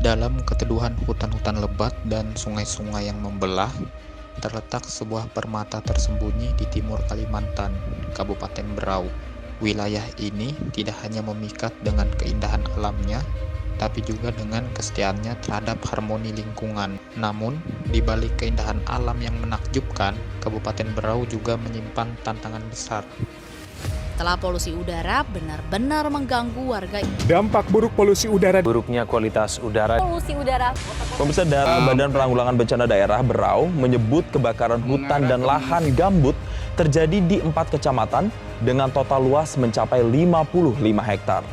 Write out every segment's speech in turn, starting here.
dalam keteduhan hutan-hutan lebat dan sungai-sungai yang membelah, terletak sebuah permata tersembunyi di timur Kalimantan, Kabupaten Berau. Wilayah ini tidak hanya memikat dengan keindahan alamnya, tapi juga dengan kesetiaannya terhadap harmoni lingkungan. Namun, di balik keindahan alam yang menakjubkan, Kabupaten Berau juga menyimpan tantangan besar. Setelah polusi udara benar-benar mengganggu warga. Dampak buruk polusi udara. Buruknya kualitas udara. Polusi udara. Pemirsa, Badan Penanggulangan Bencana Daerah Berau menyebut kebakaran hutan dan lahan gambut terjadi di 4 kecamatan dengan total luas mencapai 55 hektar.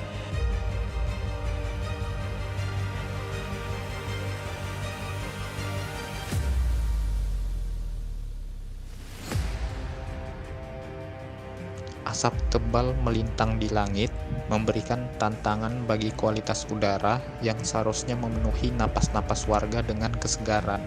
Asap tebal melintang di langit, memberikan tantangan bagi kualitas udara yang seharusnya memenuhi napas-napas warga dengan kesegaran.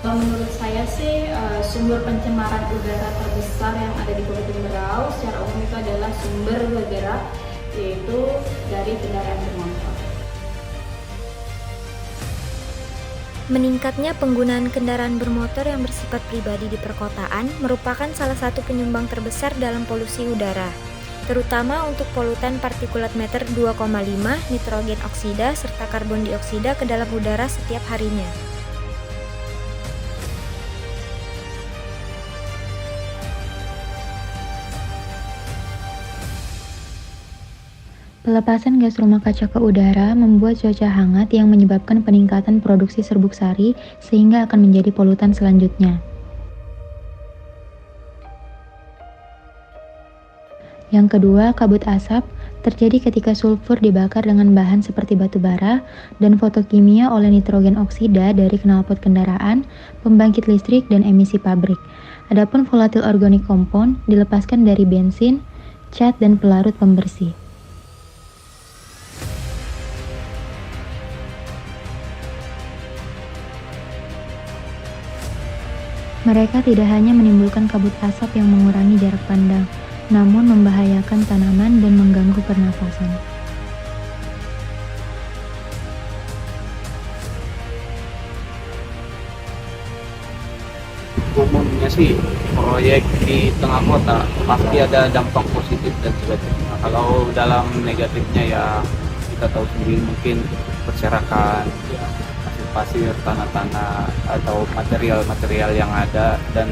Menurut saya sih sumber pencemaran udara terbesar yang ada di Kabupaten Berau secara umum itu adalah sumber bergerak, yaitu dari kendaraan bermotor. Meningkatnya penggunaan kendaraan bermotor yang bersifat pribadi di perkotaan merupakan salah satu penyumbang terbesar dalam polusi udara, terutama untuk polutan partikulat meter 2,5, nitrogen oksida, serta karbon dioksida ke dalam udara setiap harinya. Pelepasan gas rumah kaca ke udara membuat cuaca hangat yang menyebabkan peningkatan produksi serbuk sari sehingga akan menjadi polutan selanjutnya. Yang kedua, kabut asap terjadi ketika sulfur dibakar dengan bahan seperti batu bara dan fotokimia oleh nitrogen oksida dari knalpot kendaraan, pembangkit listrik, dan emisi pabrik. Adapun volatil organik kompon dilepaskan dari bensin, cat, dan pelarut pembersih. Mereka tidak hanya menimbulkan kabut asap yang mengurangi jarak pandang, namun membahayakan tanaman dan mengganggu pernafasan. Umumnya sih proyek di tengah kota pasti ada dampak positif dan sebagainya. Kalau dalam negatifnya ya kita tahu sendiri, mungkin berserakan, pasir, tanah-tanah, atau material-material yang ada, dan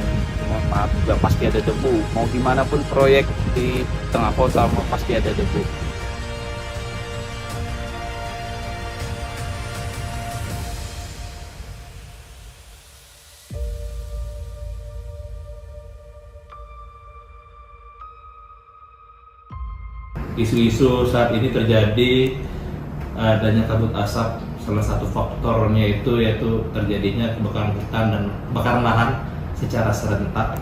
mohon maaf juga pasti ada debu. Mau gimana pun proyek di tengah kota pasti ada debu. Isu-isu saat ini terjadi adanya kabut asap. Salah satu faktornya yaitu terjadinya kebakaran hutan dan kebakaran lahan secara serentak.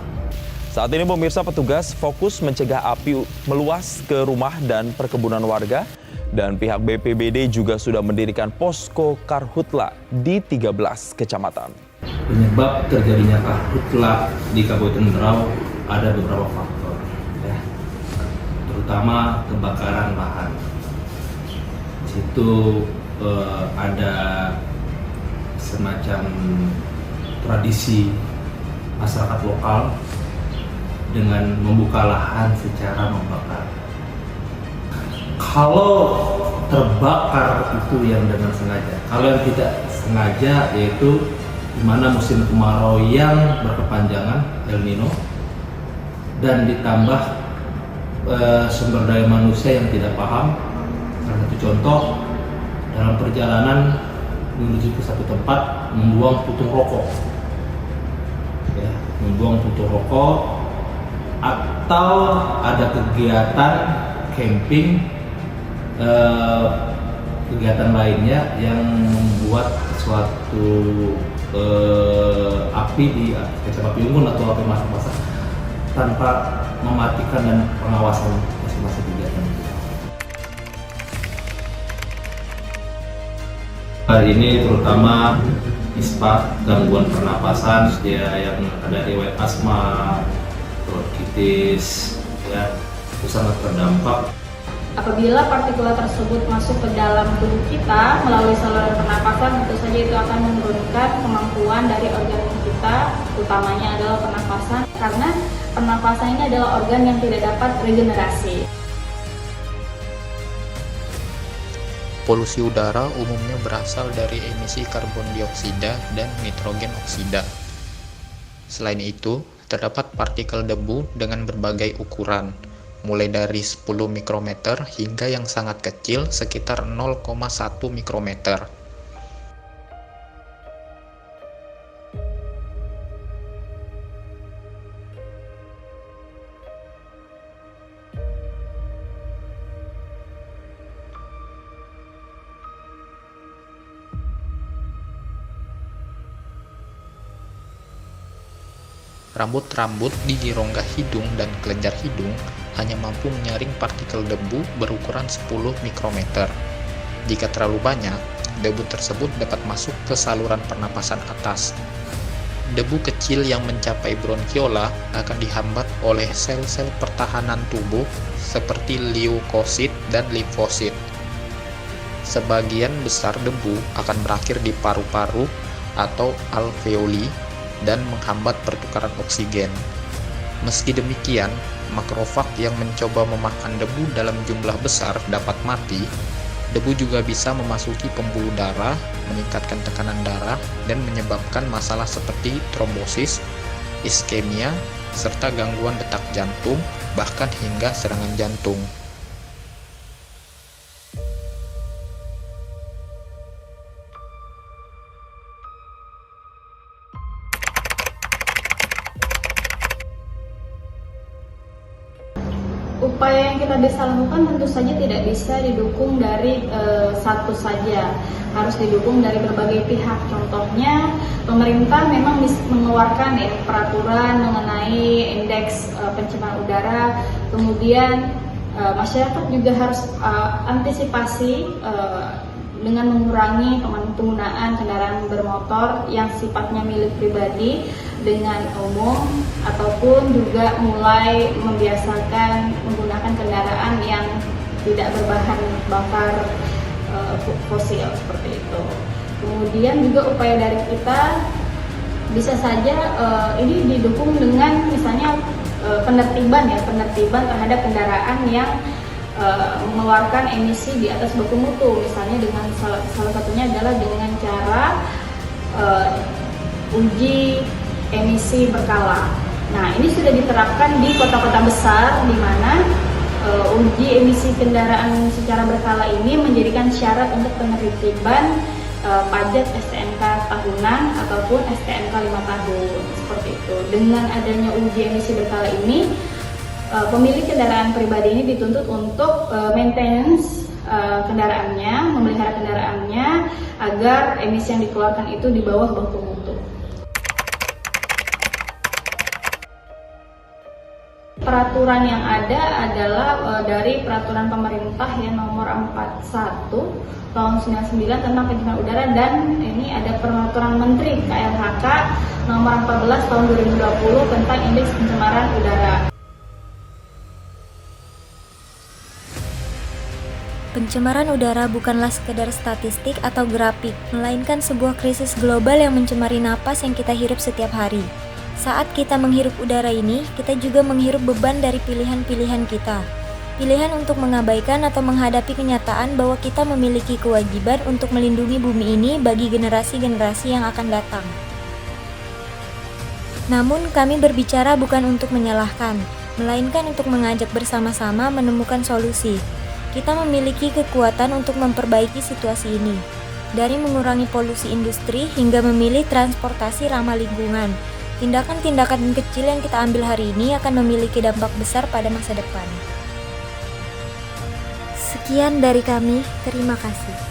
Saat ini pemirsa, petugas fokus mencegah api meluas ke rumah dan perkebunan warga, dan pihak BPBD juga sudah mendirikan posko karhutla di 13 kecamatan. Penyebab terjadinya karhutla di Kabupaten Berau ada beberapa faktor, ya, terutama kebakaran lahan. Di situ ada semacam tradisi masyarakat lokal dengan membuka lahan secara membakar. Kalau terbakar itu yang dengan sengaja, kalau yang tidak sengaja yaitu di mana musim kemarau yang berkepanjangan, El Nino, dan ditambah sumber daya manusia yang tidak paham. Salah satu contoh, dalam perjalanan menuju ke satu tempat membuang puntung rokok, ya, atau ada kegiatan camping, kegiatan lainnya yang membuat suatu api di kecamatan api unggun atau api masak-masak tanpa mematikan dan pengawasan masing-masing kegiatan itu. Hari ini terutama ISPA, gangguan pernapasan, dia yang ada riwayat asma, bronkitis, ya, itu sangat terdampak. Apabila partikulat tersebut masuk ke dalam tubuh kita melalui saluran pernapasan, tentu saja itu akan menurunkan kemampuan dari organ kita, utamanya adalah pernapasan, karena pernapasan ini adalah organ yang tidak dapat regenerasi. Polusi udara umumnya berasal dari emisi karbon dioksida dan nitrogen oksida. Selain itu, terdapat partikel debu dengan berbagai ukuran, mulai dari 10 mikrometer hingga yang sangat kecil sekitar 0,1 mikrometer. Rambut-rambut di rongga hidung dan kelenjar hidung hanya mampu menyaring partikel debu berukuran 10 mikrometer. Jika terlalu banyak, debu tersebut dapat masuk ke saluran pernapasan atas. Debu kecil yang mencapai bronchiola akan dihambat oleh sel-sel pertahanan tubuh seperti leukosit dan limfosit. Sebagian besar debu akan berakhir di paru-paru atau alveoli dan menghambat pertukaran oksigen. Meski demikian, makrofag yang mencoba memakan debu dalam jumlah besar dapat mati. Debu juga bisa memasuki pembuluh darah, meningkatkan tekanan darah, dan menyebabkan masalah seperti trombosis, iskemia, serta gangguan detak jantung, bahkan hingga serangan jantung. Upaya yang kita bisa lakukan tentu saja tidak bisa didukung dari satu saja, harus didukung dari berbagai pihak. Contohnya, pemerintah memang mengeluarkan peraturan mengenai indeks pencemaran udara, kemudian masyarakat juga harus antisipasi dengan mengurangi penggunaan kendaraan bermotor yang sifatnya milik pribadi dengan umum, ataupun juga mulai membiasakan menggunakan kendaraan yang tidak berbahan bakar fosil seperti itu. Kemudian juga upaya dari kita bisa saja ini didukung dengan misalnya penertiban terhadap kendaraan yang mengeluarkan emisi di atas baku mutu, misalnya dengan salah satunya adalah dengan cara uji emisi berkala. Nah, ini sudah diterapkan di kota-kota besar, di mana uji emisi kendaraan secara berkala ini menjadikan syarat untuk penertiban pajak STNK tahunan ataupun STNK 5 tahun, seperti itu. Dengan adanya uji emisi berkala ini, pemilik kendaraan pribadi ini dituntut untuk maintenance kendaraannya, memelihara kendaraannya agar emisi yang dikeluarkan itu di bawah baku mutu. Peraturan yang ada adalah dari peraturan pemerintah yang nomor 41 tahun 99 tentang pencemaran udara, dan ini ada peraturan Menteri KLHK nomor 14 tahun 2020 tentang indeks pencemaran udara. Pencemaran udara bukanlah sekedar statistik atau grafik, melainkan sebuah krisis global yang mencemari napas yang kita hirup setiap hari. Saat kita menghirup udara ini, kita juga menghirup beban dari pilihan-pilihan kita. Pilihan untuk mengabaikan atau menghadapi kenyataan bahwa kita memiliki kewajiban untuk melindungi bumi ini bagi generasi-generasi yang akan datang. Namun, kami berbicara bukan untuk menyalahkan, melainkan untuk mengajak bersama-sama menemukan solusi. Kita memiliki kekuatan untuk memperbaiki situasi ini, dari mengurangi polusi industri hingga memilih transportasi ramah lingkungan. Tindakan-tindakan kecil yang kita ambil hari ini akan memiliki dampak besar pada masa depan. Sekian dari kami, terima kasih.